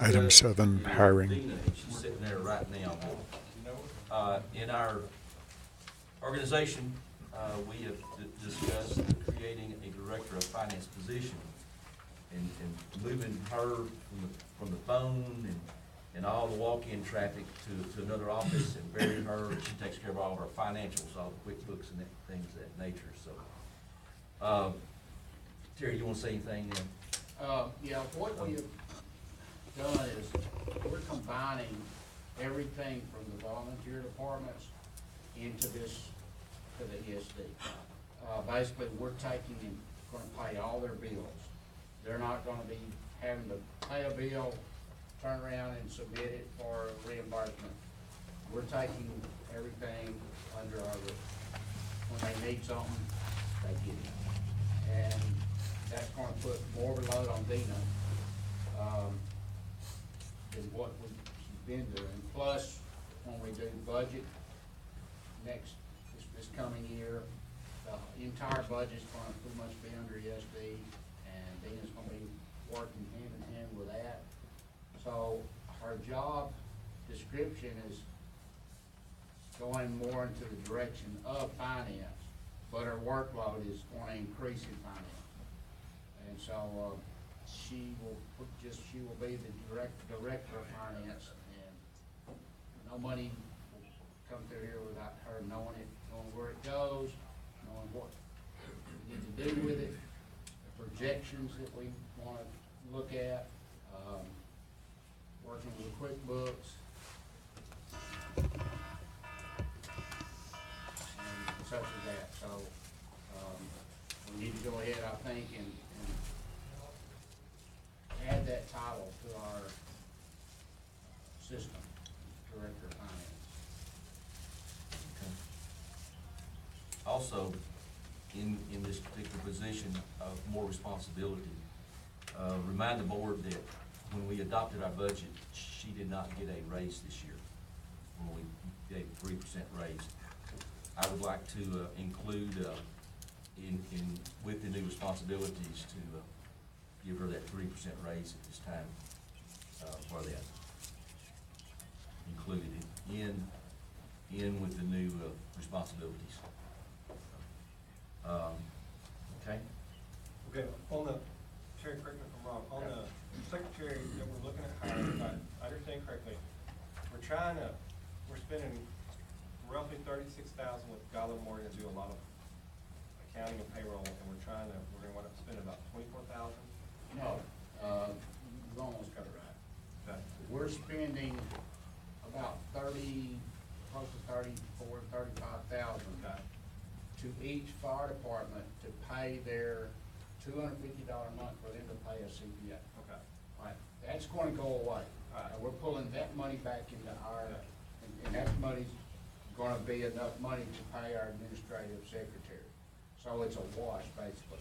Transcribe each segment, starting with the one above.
Item 7, hiring. Dina, she's sitting there right now. In our organization, we have discussed creating a director of finance position and moving her from the phone and all the walk-in traffic to another office and burying her. She takes care of all of our financials, all the QuickBooks and things of that nature, so. Terry, you wanna say anything then? Yeah, what we have done is we're combining everything from the volunteer departments into this, to the ESD. Basically, we're taking and gonna pay all their bills. They're not gonna be having to pay a bill, turn around and submit it for reimbursement. We're taking everything under our roof. When they need something, they get it. And that's gonna put more of a load on Dina, than what we've been doing. Plus, when we do budget this coming year, the entire budget's gonna pretty much be under ESD, and Dina's gonna be working hand in hand with that. So her job description is going more into the direction of finance, but her workload is gonna increase in finance. And so, she will be the director of finance, and no money will come through here without her knowing it, knowing where it goes, knowing what we need to do with it, the projections that we wanna look at, working with QuickBooks, and such as that. So, we need to go ahead, I think, and add that title to our system, Director of Finance. Okay. Also, in this particular position of more responsibility, remind the board that when we adopted our budget, she did not get a raise this year, when we gave 3% raise. I would like to include with the new responsibilities to give her that 3% raise at this time, for that. Included in with the new responsibilities. Okay? Okay, on the, Terry, correct me if I'm wrong, on the secretary that we're looking at hiring, if I understand correctly, we're spending roughly $36,000 with Gotham Morgan to do a lot of accounting and payroll, and we're gonna wind up spending about $24,000. No, you almost got it right. Okay. We're spending about close to 35,000 Okay. to each fire department to pay their $250 a month for them to pay a CPA. Okay. Right, that's gonna go away. Right. And we're pulling that money back into our, Okay. and that money's gonna be enough money to pay our administrative secretary. So it's a wash, basically.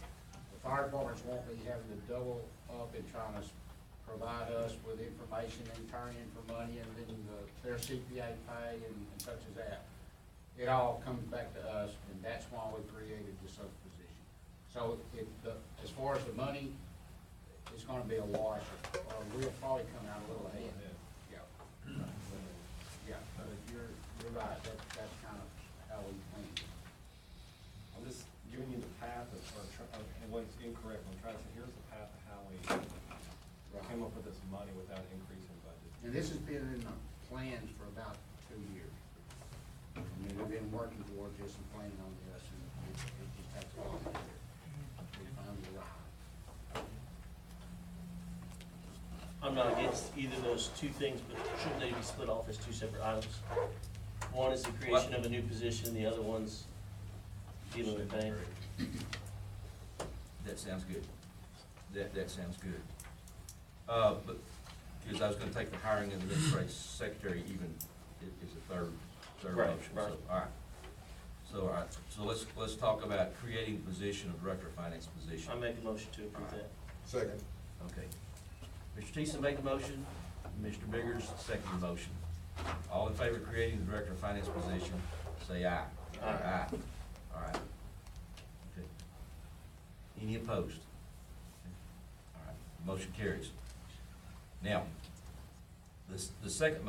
The fire departments won't be having to double up and trying to provide us with information and turn in for money and then their CPA pay and such as that. It all comes back to us, and that's why we created this other position. So as far as the money, it's gonna be a wash, or we'll probably come out a little ahead. Yeah. Yeah, but you're right, that's kind of how we think. I'm just giving you the path of, and what's incorrect, I'm trying to say, here's the path of how we came up with this money without increasing budget. And this has been in the plans for about 2 years. I mean, we've been working towards this and planning on this, and it just takes a while to get it. We finally arrived. I'm not against either of those two things, but shouldn't they be split off as two separate items? One is the creation of a new position, the other one's dealing with pay. That sounds good. That sounds good. But, because I was gonna take the hiring of the administrative secretary even is a third Right, motion, right. so, all right, so let's talk about creating the position of director of finance position. I make a motion to approve that. Second. Okay. Mr. Teeson made the motion, Mr. Biggers seconded the motion. All in favor of creating the director of finance position, say aye. Aye. All right. Okay. Any opposed? All right, motion carries. Now, The second